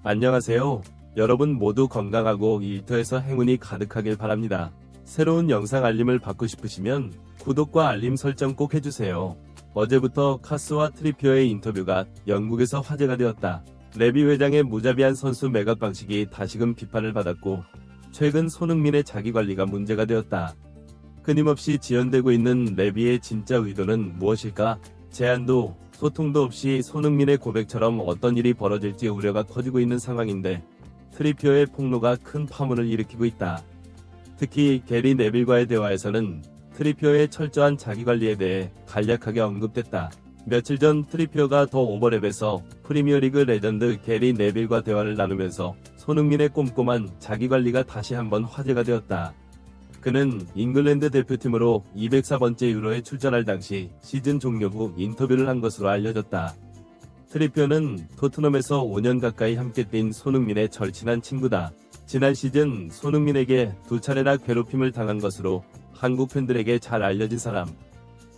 안녕하세요. 여러분 모두 건강하고 일터에서 행운이 가득하길 바랍니다. 새로운 영상 알림을 받고 싶으시면 구독과 알림 설정 꼭 해주세요. 어제부터 카스와 트리피어의 인터뷰가 영국에서 화제가 되었다. 레비 회장의 무자비한 선수 매각 방식이 다시금 비판을 받았고, 최근 손흥민의 자기관리가 문제가 되었다. 끊임없이 지연되고 있는 레비의 진짜 의도는 무엇일까? 제안도 소통도 없이 손흥민의 고백처럼 어떤 일이 벌어질지 우려가 커지고 있는 상황인데, 트리피어의 폭로가 큰 파문을 일으키고 있다. 특히 게리 네빌과의 대화에서는 트리피어의 철저한 자기관리에 대해 간략하게 언급됐다. 며칠 전 트리피어가 더 오버랩에서 프리미어리그 레전드 게리 네빌과 대화를 나누면서 손흥민의 꼼꼼한 자기관리가 다시 한번 화제가 되었다. 그는 잉글랜드 대표팀으로 204번째 유로에 출전할 당시 시즌 종료 후 인터뷰를 한 것으로 알려졌다. 트리피어는 토트넘에서 5년 가까이 함께 뛴 손흥민의 절친한 친구다. 지난 시즌 손흥민에게 2차례나 괴롭힘을 당한 것으로 한국 팬들에게 잘 알려진 사람.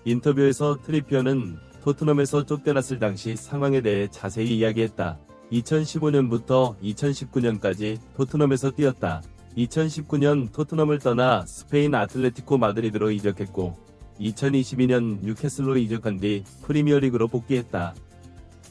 인터뷰에서 트리피어는 토트넘에서 쫓겨났을 당시 상황에 대해 자세히 이야기했다. 2015년부터 2019년까지 토트넘에서 뛰었다. 2019년 토트넘을 떠나 스페인 아틀레티코 마드리드로 이적했고 2022년 뉴캐슬로 이적한 뒤 프리미어리그로 복귀했다.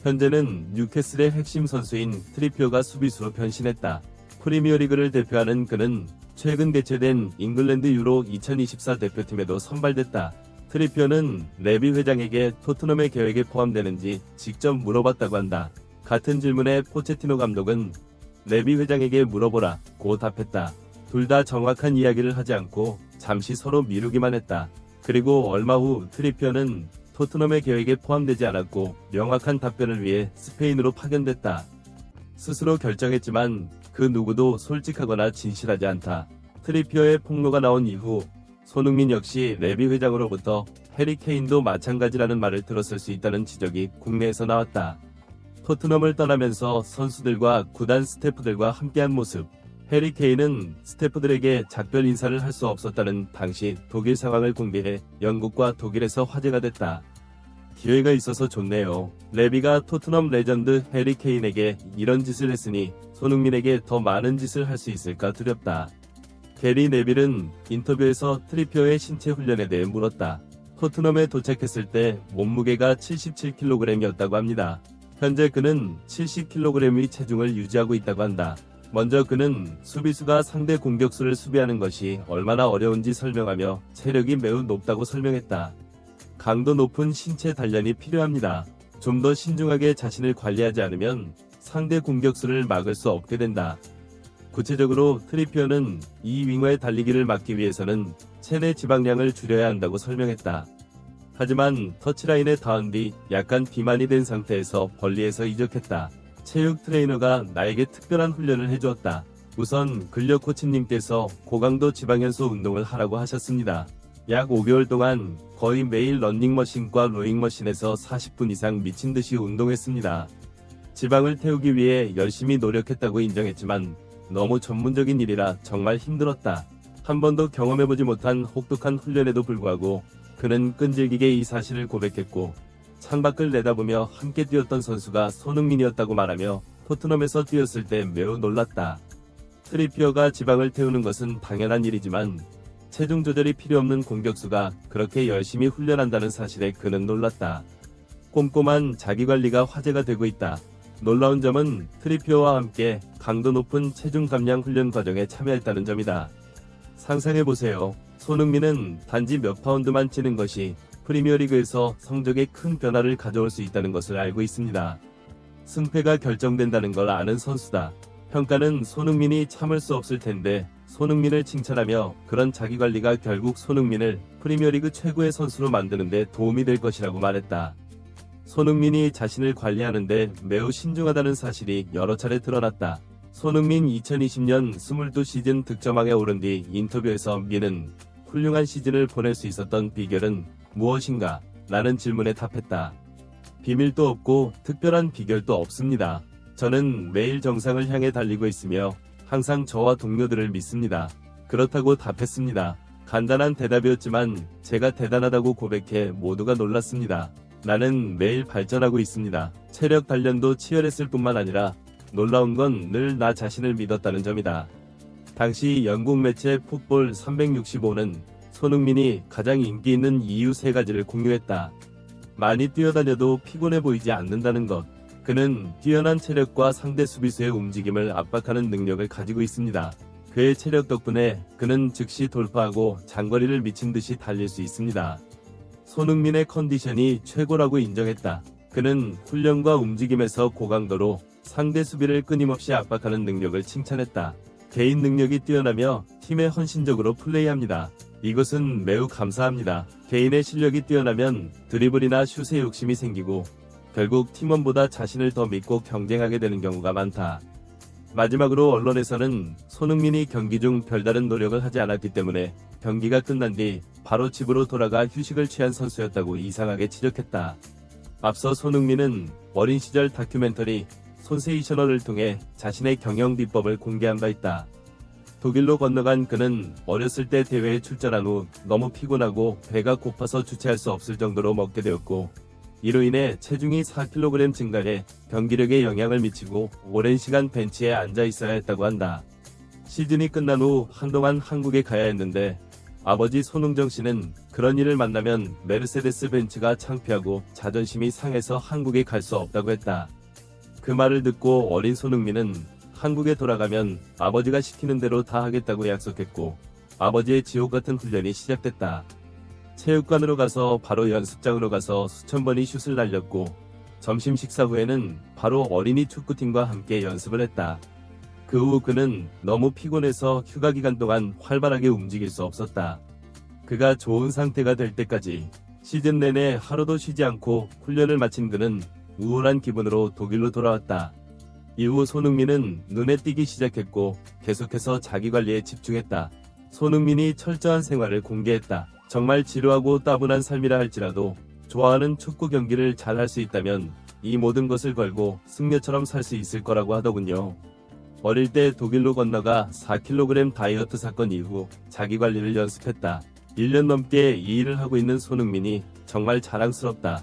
현재는 뉴캐슬의 핵심 선수인 트리피어가 수비수로 변신했다. 프리미어리그를 대표하는 그는 최근 개최된 잉글랜드 유로 2024 대표팀에도 선발됐다. 트리피어는 레비 회장에게 토트넘의 계획에 포함되는지 직접 물어봤다고 한다. 같은 질문에 포체티노 감독은 레비 회장에게 물어보라 고 답했다. 둘 다 정확한 이야기를 하지 않고 잠시 서로 미루기만 했다. 그리고 얼마 후 트리피어는 토트넘의 계획에 포함되지 않았고 명확한 답변을 위해 스페인으로 파견됐다. 스스로 결정했지만 그 누구도 솔직하거나 진실하지 않다. 트리피어의 폭로가 나온 이후 손흥민 역시 레비 회장으로부터 해리 케인도 마찬가지라는 말을 들었을 수 있다는 지적이 국내에서 나왔다. 토트넘을 떠나면서 선수들과 구단 스태프들과 함께한 모습. 해리 케인은 스태프들에게 작별 인사를 할 수 없었다는 당시 독일 상황을 공개해 영국과 독일에서 화제가 됐다. 기회가 있어서 좋네요. 레비가 토트넘 레전드 해리 케인에게 이런 짓을 했으니 손흥민에게 더 많은 짓을 할 수 있을까 두렵다. 게리 네빌은 인터뷰에서 트리피어의 신체 훈련에 대해 물었다. 토트넘에 도착했을 때 몸무게가 77kg이었다고 합니다. 현재 그는 70kg의 체중을 유지하고 있다고 한다. 먼저 그는 수비수가 상대 공격수를 수비하는 것이 얼마나 어려운지 설명하며 체력이 매우 높다고 설명했다. 강도 높은 신체 단련이 필요합니다. 좀 더 신중하게 자신을 관리하지 않으면 상대 공격수를 막을 수 없게 된다. 구체적으로 트리피어는 이 윙어의 달리기를 막기 위해서는 체내 지방량을 줄여야 한다고 설명했다. 하지만 터치라인에 닿은 뒤 약간 비만이 된 상태에서 벌리에서 이적했다. 체육 트레이너가 나에게 특별한 훈련을 해주었다. 우선 근력 코치님께서 고강도 지방연소 운동을 하라고 하셨습니다. 약 5개월 동안 거의 매일 런닝머신과 로잉머신에서 40분 이상 미친듯이 운동했습니다. 지방을 태우기 위해 열심히 노력했다고 인정했지만 너무 전문적인 일이라 정말 힘들었다. 한 번도 경험해보지 못한 혹독한 훈련에도 불구하고 그는 끈질기게 이 사실을 고백했고, 창밖을 내다보며 함께 뛰었던 선수가 손흥민이었다고 말하며 토트넘에서 뛰었을 때 매우 놀랐다. 트리피어가 지방을 태우는 것은 당연한 일이지만 체중 조절이 필요 없는 공격수가 그렇게 열심히 훈련한다는 사실에 그는 놀랐다. 꼼꼼한 자기관리가 화제가 되고 있다. 놀라운 점은 트리피어와 함께 강도 높은 체중 감량 훈련 과정에 참여했다는 점이다. 상상해보세요. 손흥민은 단지 몇 파운드만 찌는 것이 프리미어리그에서 성적에 큰 변화를 가져올 수 있다는 것을 알고 있습니다. 승패가 결정된다는 걸 아는 선수다. 평가는 손흥민이 참을 수 없을 텐데 손흥민을 칭찬하며 그런 자기관리가 결국 손흥민을 프리미어리그 최고의 선수로 만드는 데 도움이 될 것이라고 말했다. 손흥민이 자신을 관리하는데 매우 신중하다는 사실이 여러 차례 드러났다. 손흥민 2020년 22시즌 득점왕에 오른 뒤 인터뷰에서 민은 훌륭한 시즌을 보낼 수 있었던 비결은 무엇인가? 라는 질문에 답했다. 비밀도 없고 특별한 비결도 없습니다. 저는 매일 정상을 향해 달리고 있으며 항상 저와 동료들을 믿습니다. 그렇다고 답했습니다. 간단한 대답이었지만 제가 대단하다고 고백해 모두가 놀랐습니다. 나는 매일 발전하고 있습니다. 체력 단련도 치열했을 뿐만 아니라 놀라운 건 늘 나 자신을 믿었다는 점이다. 당시 영국 매체 풋볼 365는 손흥민이 가장 인기 있는 이유 3가지를 공유했다. 많이 뛰어다녀도 피곤해 보이지 않는다는 것. 그는 뛰어난 체력과 상대 수비수의 움직임을 압박하는 능력을 가지고 있습니다. 그의 체력 덕분에 그는 즉시 돌파하고 장거리를 미친 듯이 달릴 수 있습니다. 손흥민의 컨디션이 최고라고 인정했다. 그는 훈련과 움직임에서 고강도로 상대 수비를 끊임없이 압박하는 능력을 칭찬했다. 개인 능력이 뛰어나며 팀에 헌신적으로 플레이합니다. 이것은 매우 감사합니다. 개인의 실력이 뛰어나면 드리블이나 슛에 욕심이 생기고 결국 팀원보다 자신을 더 믿고 경쟁하게 되는 경우가 많다. 마지막으로 언론에서는 손흥민이 경기 중 별다른 노력을 하지 않았기 때문에 경기가 끝난 뒤 바로 집으로 돌아가 휴식을 취한 선수였다고 이상하게 지적했다. 앞서 손흥민은 어린 시절 다큐멘터리 손세이셔널을 통해 자신의 경영 비법을 공개한 바 있다. 독일로 건너간 그는 어렸을 때 대회에 출전한 후 너무 피곤하고 배가 고파서 주체할 수 없을 정도로 먹게 되었고 이로 인해 체중이 4kg 증가해 경기력에 영향을 미치고 오랜 시간 벤치에 앉아 있어야 했다고 한다. 시즌이 끝난 후 한동안 한국에 가야 했는데 아버지 손흥정 씨는 그런 일을 만나면 메르세데스 벤츠가 창피하고 자존심이 상해서 한국에 갈 수 없다고 했다. 그 말을 듣고 어린 손흥민은 한국에 돌아가면 아버지가 시키는 대로 다 하겠다고 약속했고 아버지의 지옥 같은 훈련이 시작됐다. 체육관으로 가서 바로 연습장으로 가서 수천 번이 슛을 날렸고 점심 식사 후에는 바로 어린이 축구팀과 함께 연습을 했다. 그 후 그는 너무 피곤해서 휴가 기간 동안 활발하게 움직일 수 없었다. 그가 좋은 상태가 될 때까지 시즌 내내 하루도 쉬지 않고 훈련을 마친 그는 우울한 기분으로 독일로 돌아왔다. 이후 손흥민은 눈에 띄기 시작했고 계속해서 자기관리에 집중했다. 손흥민이 철저한 생활을 공개했다. 정말 지루하고 따분한 삶이라 할지라도 좋아하는 축구 경기를 잘 할 수 있다면 이 모든 것을 걸고 승려처럼 살 수 있을 거라고 하더군요. 어릴 때 독일로 건너가 4kg 다이어트 사건 이후 자기관리를 연습했다. 1년 넘게 이 일을 하고 있는 손흥민이 정말 자랑스럽다.